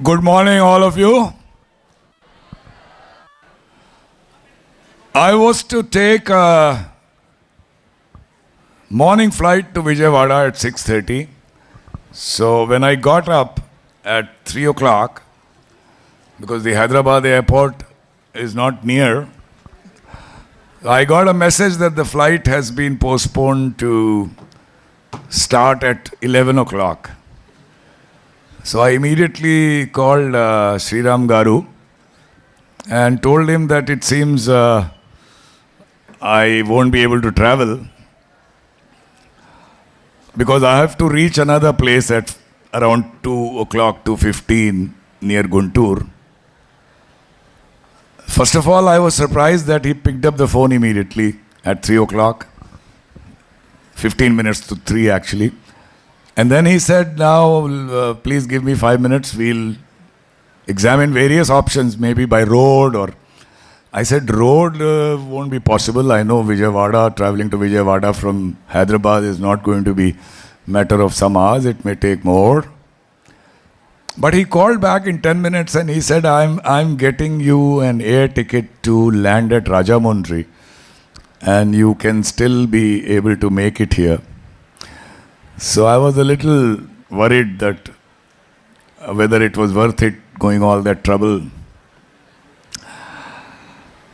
Good morning, all of you. I was to take a morning flight to Vijayawada at 6:30. So when I got up at 3 o'clock, because the Hyderabad airport is not near, I got a message that the flight has been postponed to start at 11 o'clock. So I immediately called Sriram Garu and told him that it seems I won't be able to travel because I have to reach another place at around 2 o'clock, 2:15 near Guntur. First of all, I was surprised that he picked up the phone immediately at 3 o'clock, 15 minutes to 3 actually. And then he said, now please give me 5 minutes, we'll examine various options, maybe by road or... I said, road won't be possible. I know Vijayawada, traveling to Vijayawada from Hyderabad is not going to be matter of some hours, it may take more. But he called back in 10 minutes and he said, I'm getting you an air ticket to land at Rajamundry and you can still be able to make it here. So I was a little worried that whether it was worth it going all that trouble.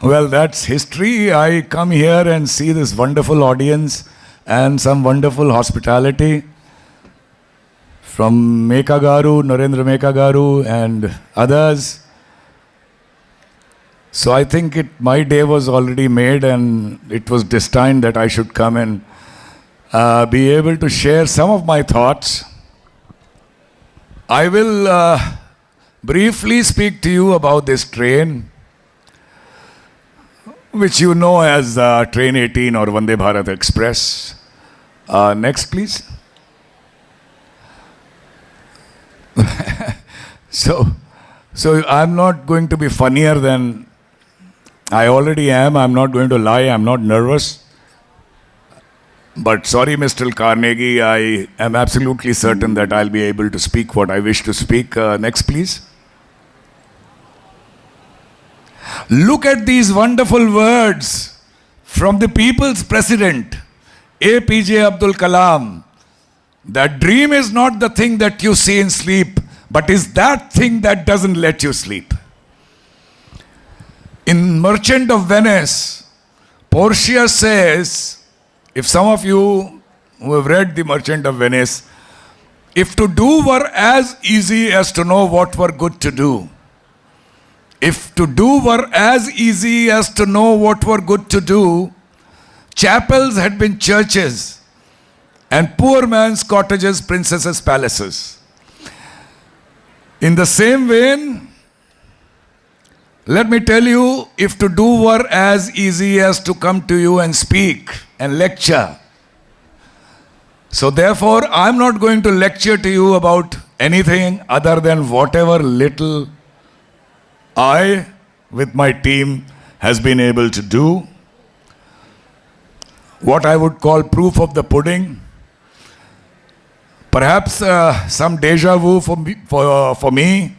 Well, that's history. I come here and see this wonderful audience and some wonderful hospitality from Meka Garu, Narendra Meka Garu and others. So I think my day was already made and it was destined that I should come and be able to share some of my thoughts. I will briefly speak to you about this train, which you know as Train 18 or Vande Bharat Express. Next, please. So I'm not going to be funnier than I already am. I'm not going to lie. I'm not nervous. But sorry, Mr. Carnegie, I am absolutely certain that I'll be able to speak what I wish to speak. Next, please. Look at these wonderful words from the people's president, APJ Abdul Kalam. That dream is not the thing that you see in sleep, but is that thing that doesn't let you sleep. In Merchant of Venice, Portia says, if some of you who have read The Merchant of Venice, if to do were as easy as to know what were good to do, if to do were as easy as to know what were good to do, chapels had been churches, and poor man's cottages, princesses' palaces. In the same vein, let me tell you, if to do were as easy as to come to you and speak and lecture. So therefore, I'm not going to lecture to you about anything other than whatever little I, with my team, has been able to do. What I would call proof of the pudding. Perhaps some deja vu for me,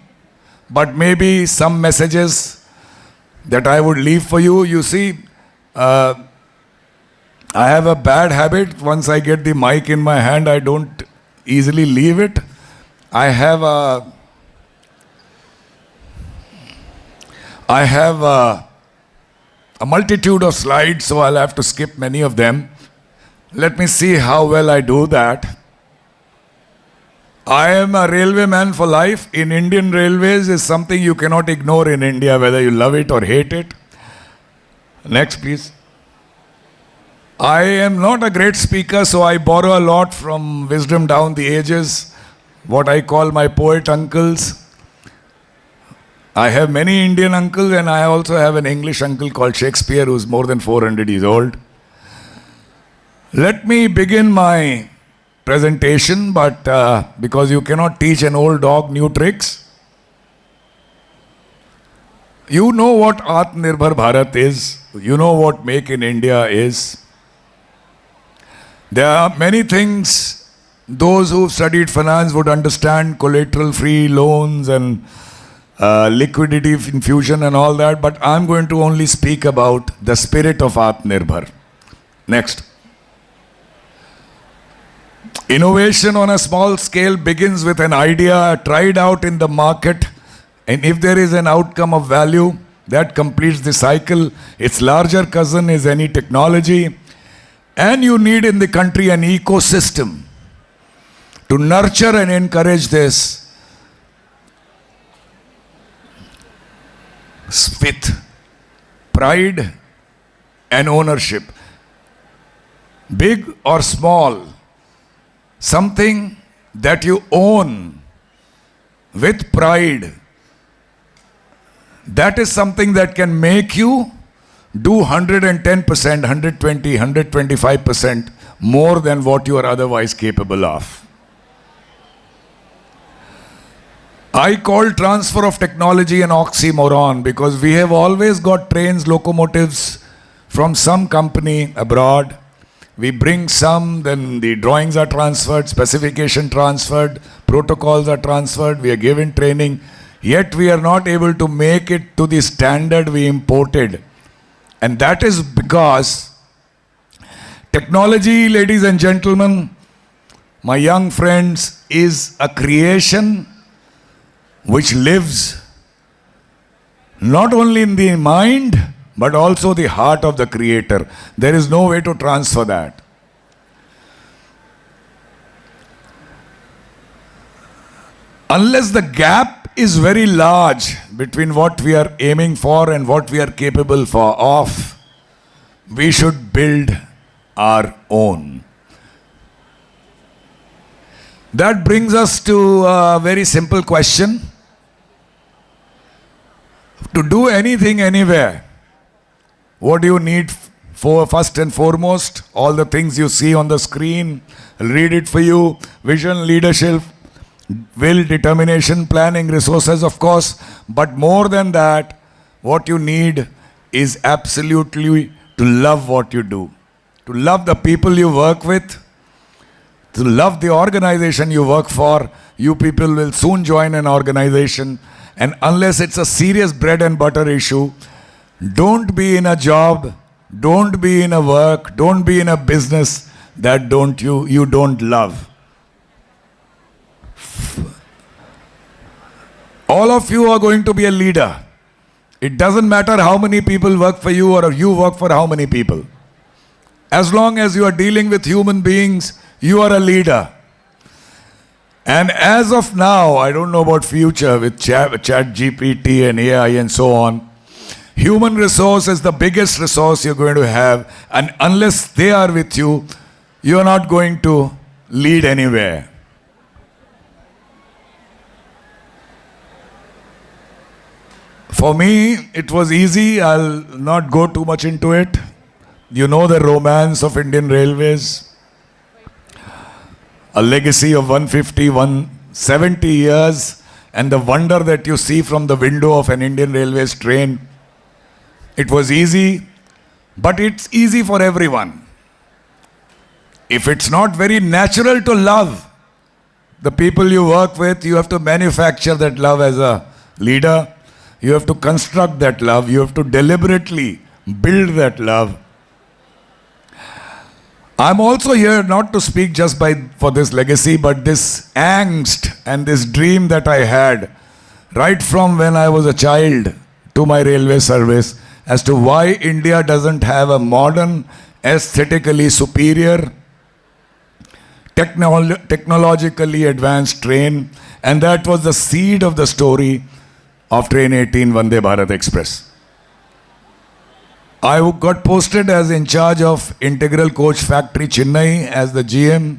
but maybe some messages that I would leave for you. You see, I have a bad habit. Once I get the mic in my hand, I don't easily leave it. I have a multitude of slides, so I'll have to skip many of them. Let me see how well I do that. I am a railway man for life. In Indian Railways is something you cannot ignore in India, whether you love it or hate it. Next, please. I am not a great speaker, so I borrow a lot from wisdom down the ages, what I call my poet uncles. I have many Indian uncles and I also have an English uncle called Shakespeare who's more than 400 years old. Let me begin my presentation, but because you cannot teach an old dog new tricks. You know what Atmanirbhar Bharat is. You know what Make in India is. There are many things Those who've studied finance would understand collateral-free loans and liquidity infusion and all that, but I'm going to only speak about the spirit of Atmanirbhar. Next. Innovation on a small scale begins with an idea tried out in the market, and if there is an outcome of value, that completes the cycle. Its larger cousin is any technology, and you need in the country an ecosystem to nurture and encourage this with pride and ownership. Big or small, something that you own with pride, that is something that can make you do 110%, 120, 125% more than what you are otherwise capable of. I call transfer of technology an oxymoron because we have always got trains, locomotives from some company abroad. We bring some, then the drawings are transferred, specification transferred, protocols are transferred, we are given training, yet we are not able to make it to the standard we imported. And that is because technology, ladies and gentlemen, my young friends, is a creation which lives not only in the mind but also the heart of the creator. There is no way to transfer that. Unless the gap is very large between what we are aiming for and what we are capable of, we should build our own. That brings us to a very simple question. To do anything anywhere, what do you need for first and foremost? All the things you see on the screen, I'll read it for you. Vision, leadership, will, determination, planning, resources, of course. But more than that, what you need is absolutely to love what you do. To love the people you work with, to love the organization you work for. You people will soon join an organization. And unless it's a serious bread and butter issue, don't be in a job, don't be in a work, don't be in a business that you don't love. All of you are going to be a leader. It doesn't matter how many people work for you or you work for how many people. As long as you are dealing with human beings, you are a leader. And as of now, I don't know about future with chat GPT and AI and so on, human resource is the biggest resource you're going to have, and unless they are with you, you're not going to lead anywhere. For me, it was easy. I'll not go too much into it. You know the romance of Indian Railways. A legacy of 150, 170 years, and the wonder that you see from the window of an Indian Railways train. It was easy, but it's easy for everyone. If it's not very natural to love the people you work with, you have to manufacture that love as a leader. You have to construct that love. You have to deliberately build that love. I'm also here not to speak just for this legacy, but this angst and this dream that I had right from when I was a child to my railway service as to why India doesn't have a modern, aesthetically superior, technologically advanced train. And that was the seed of the story of Train 18 Vande Bharat Express. I got posted as in charge of Integral Coach Factory Chennai as the GM,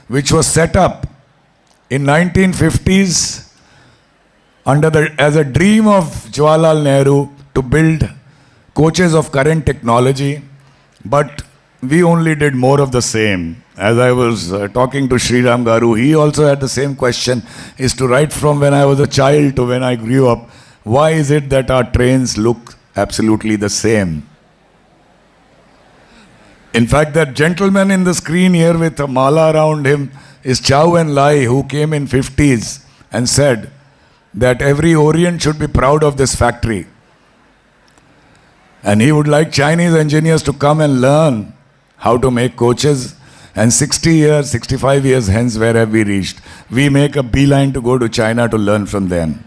which was set up in 1950s as a dream of Jawaharlal Nehru to build coaches of current technology, but we only did more of the same. As I was talking to Sriram Garu, he also had the same question, is to right from when I was a child to when I grew up, why is it that our trains look absolutely the same? In fact, that gentleman in the screen here with a mala around him is Chow and Lai, who came in 50s and said that every Orient should be proud of this factory. And he would like Chinese engineers to come and learn how to make coaches. And 60 years, 65 years hence, where have we reached? We make a beeline to go to China to learn from them.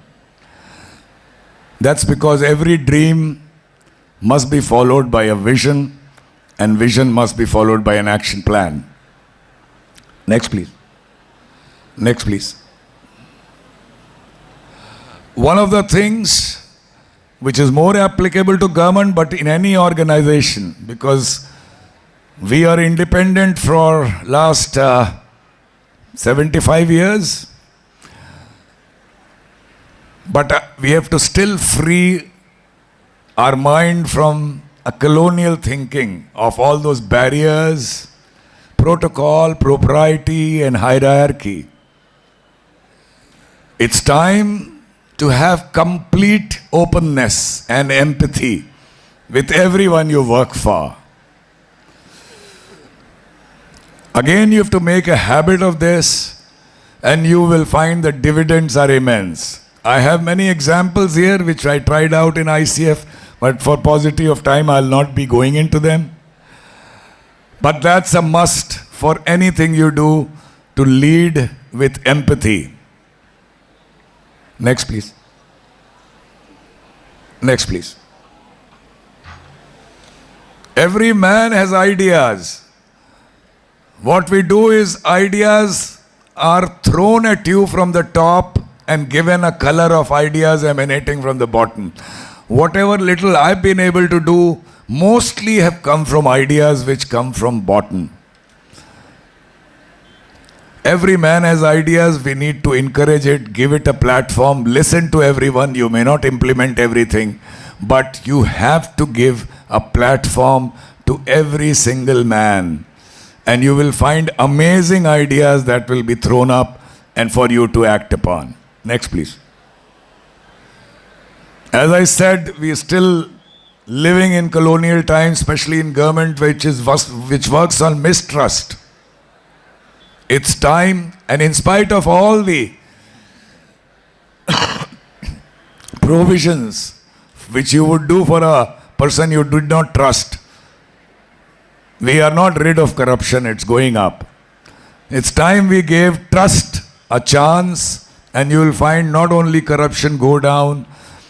That's because every dream must be followed by a vision, and vision must be followed by an action plan. Next, please. Next, please. One of the things which is more applicable to government, but in any organization, because we are independent for last 75 years, but we have to still free our mind from a colonial thinking of all those barriers, protocol, propriety, and hierarchy. It's time to have complete openness and empathy with everyone you work for. Again, you have to make a habit of this, and you will find the dividends are immense. I have many examples here which I tried out in ICF, but for paucity of time, I'll not be going into them. But that's a must for anything you do, to lead with empathy. Next, please. Next, please. Every man has ideas. What we do is, ideas are thrown at you from the top and given a color of ideas emanating from the bottom. Whatever little I've been able to do, mostly have come from ideas which come from bottom. Every man has ideas. We need to encourage it, give it a platform, listen to everyone. You may not implement everything, but you have to give a platform to every single man. And you will find amazing ideas that will be thrown up and for you to act upon. Next, please. As I said, we are still living in colonial times, especially in government which works on mistrust. It's time, and in spite of all the provisions which you would do for a person you did not trust, we are not rid of corruption, it's going up. It's time we gave trust a chance, and you will find not only corruption go down,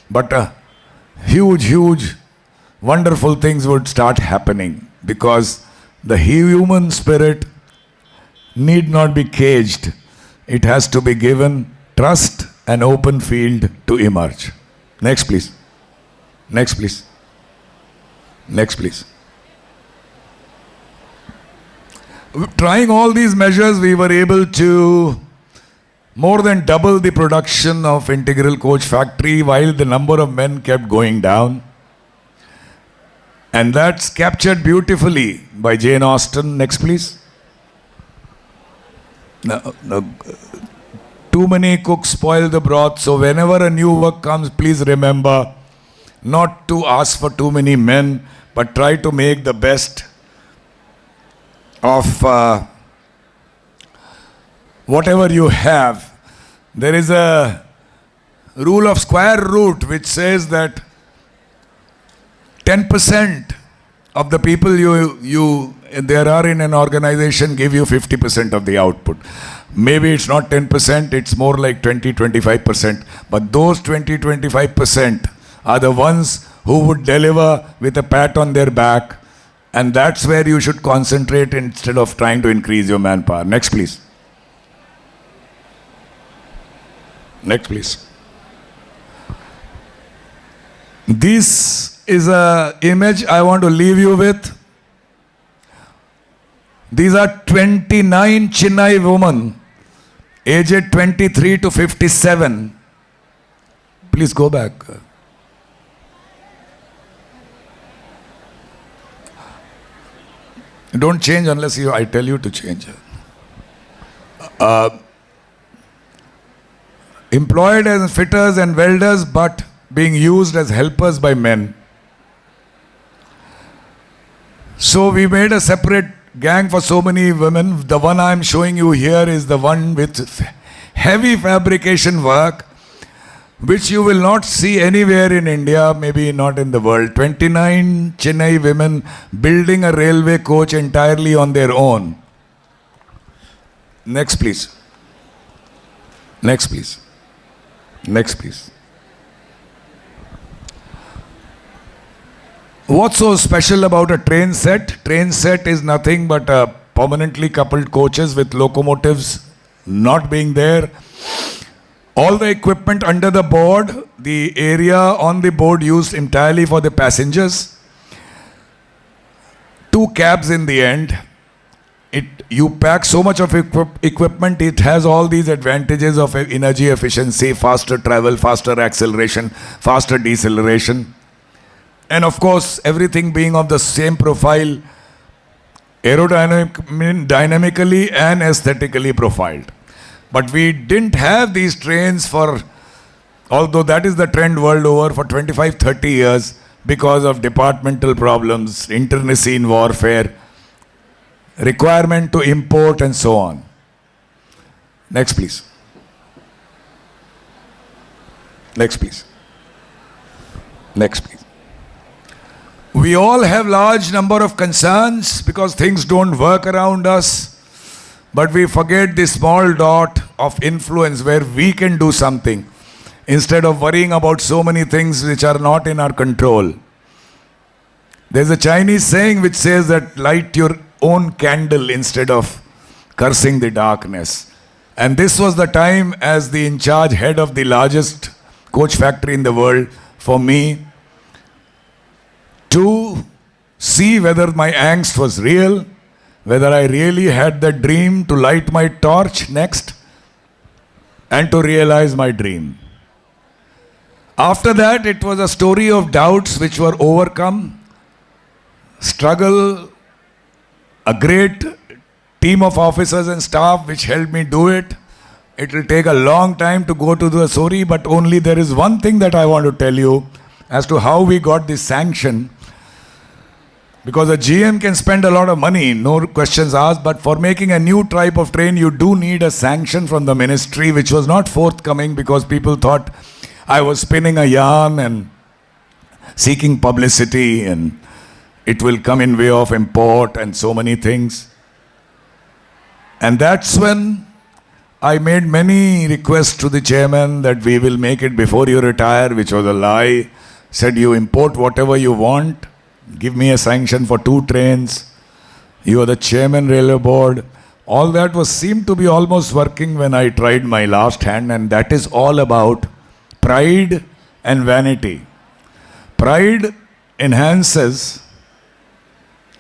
but huge, wonderful things would start happening, because the human spirit need not be caged. It has to be given trust and open field to emerge. Next, please. Next, please. Next, please. Trying all these measures, we were able to more than double the production of integral coach factory, while the number of men kept going down. And that's captured beautifully by Jane Austen. Next, please. No, too many cooks spoil the broth. So whenever a new work comes, please remember not to ask for too many men, but try to make the best of whatever you have. There is a rule of square root which says that 10% of the people there are in an organization give you 50% of the output. Maybe it's not 10%, it's more like 20-25%. But those 20-25% are the ones who would deliver with a pat on their back. And that's where you should concentrate instead of trying to increase your manpower. Next, please. Next, please. This is an image I want to leave you with. These are 29 Chennai women, aged 23 to 57. Please go back. Don't change unless I tell you to change. Employed as fitters and welders, but being used as helpers by men. So we made a separate gang for so many women. The one I'm showing you here is the one with heavy fabrication work, which you will not see anywhere in India, maybe not in the world. 29 Chennai women building a railway coach entirely on their own. Next, please. Next, please. Next, please. What's so special about a train set? Train set is nothing but permanently coupled coaches with locomotives not being there. All the equipment under the board, the area on the board used entirely for the passengers. 2 cabs in the end. You pack so much of equipment, it has all these advantages of energy efficiency, faster travel, faster acceleration, faster deceleration. And of course, everything being of the same profile, aerodynamically and aesthetically profiled. But we didn't have these trains although that is the trend world over, for 25, 30 years because of departmental problems, internecine warfare, requirement to import and so on. Next, please. Next, please. Next, please. We all have large number of concerns because things don't work around us, but we forget the small dot of influence where we can do something instead of worrying about so many things which are not in our control. There's a Chinese saying which says that light your own candle instead of cursing the darkness. And this was the time, as the in charge head of the largest coach factory in the world, for me to see whether my angst was real, whether I really had the dream to light my torch next, and to realize my dream. After that, it was a story of doubts which were overcome, struggle, a great team of officers and staff which helped me do it. It will take a long time to go to the story, but only there is one thing that I want to tell you as to how we got this sanction. Because a GM can spend a lot of money, no questions asked, but for making a new type of train, you do need a sanction from the ministry, which was not forthcoming because people thought I was spinning a yarn and seeking publicity, and it will come in way of import and so many things. And that's when I made many requests to the chairman that we will make it before you retire, which was a lie. Said, you import whatever you want, give me a sanction for 2 trains, you are the chairman railway board. All that seemed to be almost working when I tried my last hand, and that is all about pride and vanity. Pride enhances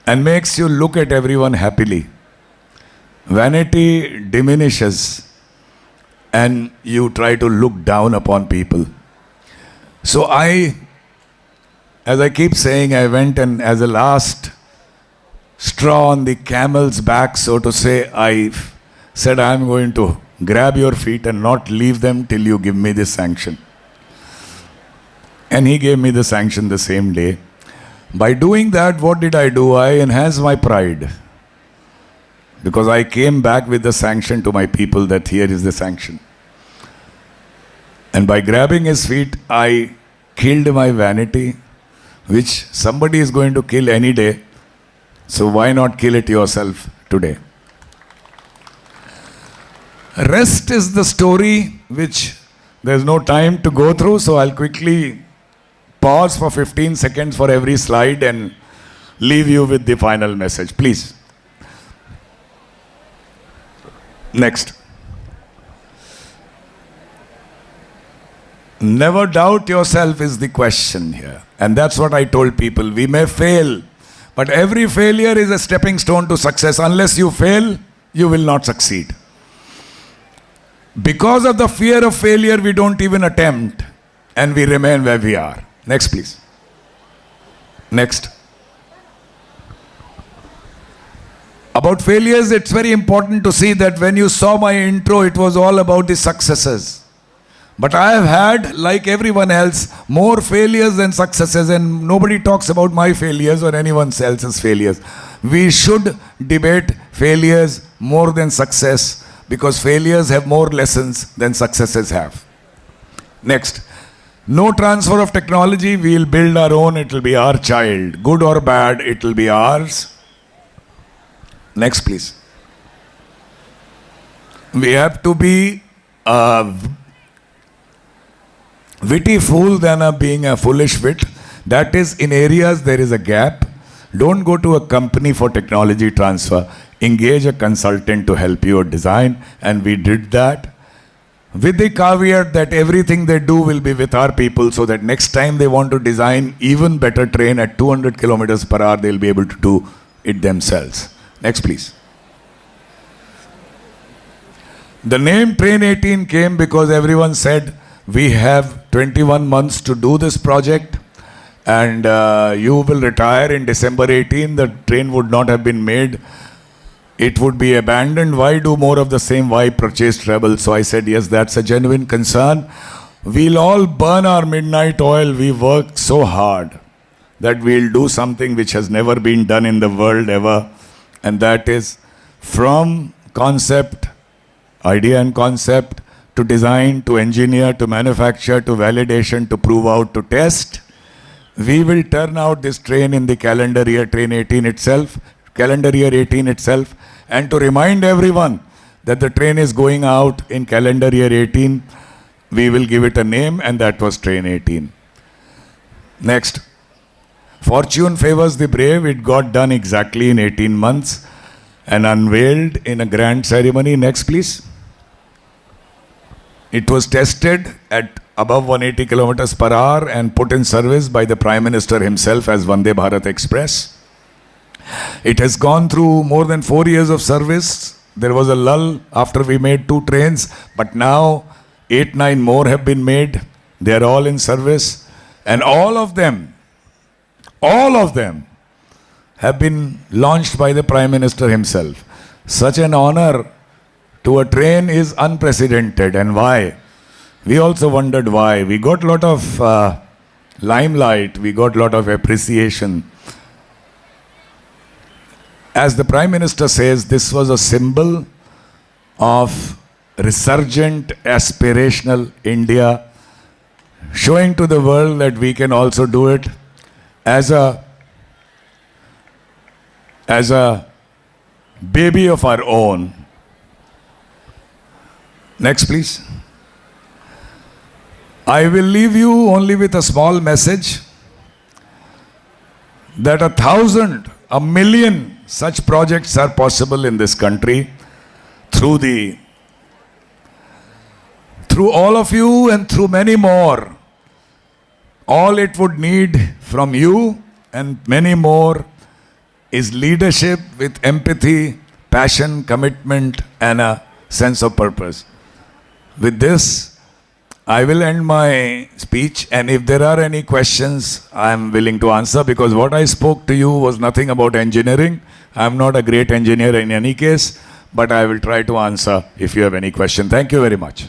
and makes you look at everyone happily. Vanity diminishes and you try to look down upon people. So as I keep saying, I went and as a last straw on the camel's back, so to say, I said, I'm going to grab your feet and not leave them till you give me this sanction. And he gave me the sanction the same day. By doing that, what did I do? I enhanced my pride. Because I came back with the sanction to my people that here is the sanction. And by grabbing his feet, I killed my vanity, which somebody is going to kill any day. So why not kill it yourself today? Rest is the story which there's no time to go through, so I'll quickly pause for 15 seconds for every slide and leave you with the final message. Please. Next. Never doubt yourself is the question here. And that's what I told people. We may fail, but every failure is a stepping stone to success. Unless you fail, you will not succeed. Because of the fear of failure, we don't even attempt and we remain where we are. Next, please. Next. About failures, it's very important to see that when you saw my intro, it was all about the successes. But I have had, like everyone else, more failures than successes, and nobody talks about my failures or anyone else's failures. We should debate failures more than success because failures have more lessons than successes have. Next, no transfer of technology. We'll build our own. It will be our child. Good or bad, it will be ours. Next, please. We have to be a witty fool than being a foolish wit. That is, in areas there is a gap. Don't go to a company for technology transfer. Engage a consultant to help you design. And we did that with the caveat that everything they do will be with our people, so that next time they want to design even better train at 200 kilometers per hour, they'll be able to do it themselves. Next, please. The name Train 18 came because everyone said, we have 21 months to do this project and you will retire in December 18. The train would not have been made. It would be abandoned. Why do more of the same? Why purchase trouble? So I said, yes, that's a genuine concern. We'll all burn our midnight oil. We work so hard that we'll do something which has never been done in the world ever. And that is from concept, idea and concept, to design, to engineer, to manufacture, to validation, to prove out, to test. We will turn out this train in the calendar year 18 itself, and to remind everyone that the train is going out in calendar year 18, we will give it a name, and that was Train 18. Next. Fortune favors the brave. It got done exactly in 18 months and unveiled in a grand ceremony. Next, please. It was tested at above 180 kilometers per hour and put in service by the Prime Minister himself as Vande Bharat Express. It has gone through more than 4 years of service. There was a lull after we made 2 trains, but now 8-9 more have been made. They are all in service, and all of them have been launched by the Prime Minister himself. Such an honor to a train is unprecedented. And why? We also wondered why. We got a lot of limelight, we got a lot of appreciation. As the Prime Minister says, this was a symbol of resurgent, aspirational India, showing to the world that we can also do it as a baby of our own. Next, please. I will leave you only with a small message that 1,000, 1,000,000 such projects are possible in this country through all of you and through many more. All it would need from you and many more is leadership with empathy, passion, commitment, and a sense of purpose. With this, I will end my speech, and if there are any questions, I am willing to answer, because what I spoke to you was nothing about engineering. I am not a great engineer in any case, but I will try to answer if you have any question. Thank you very much.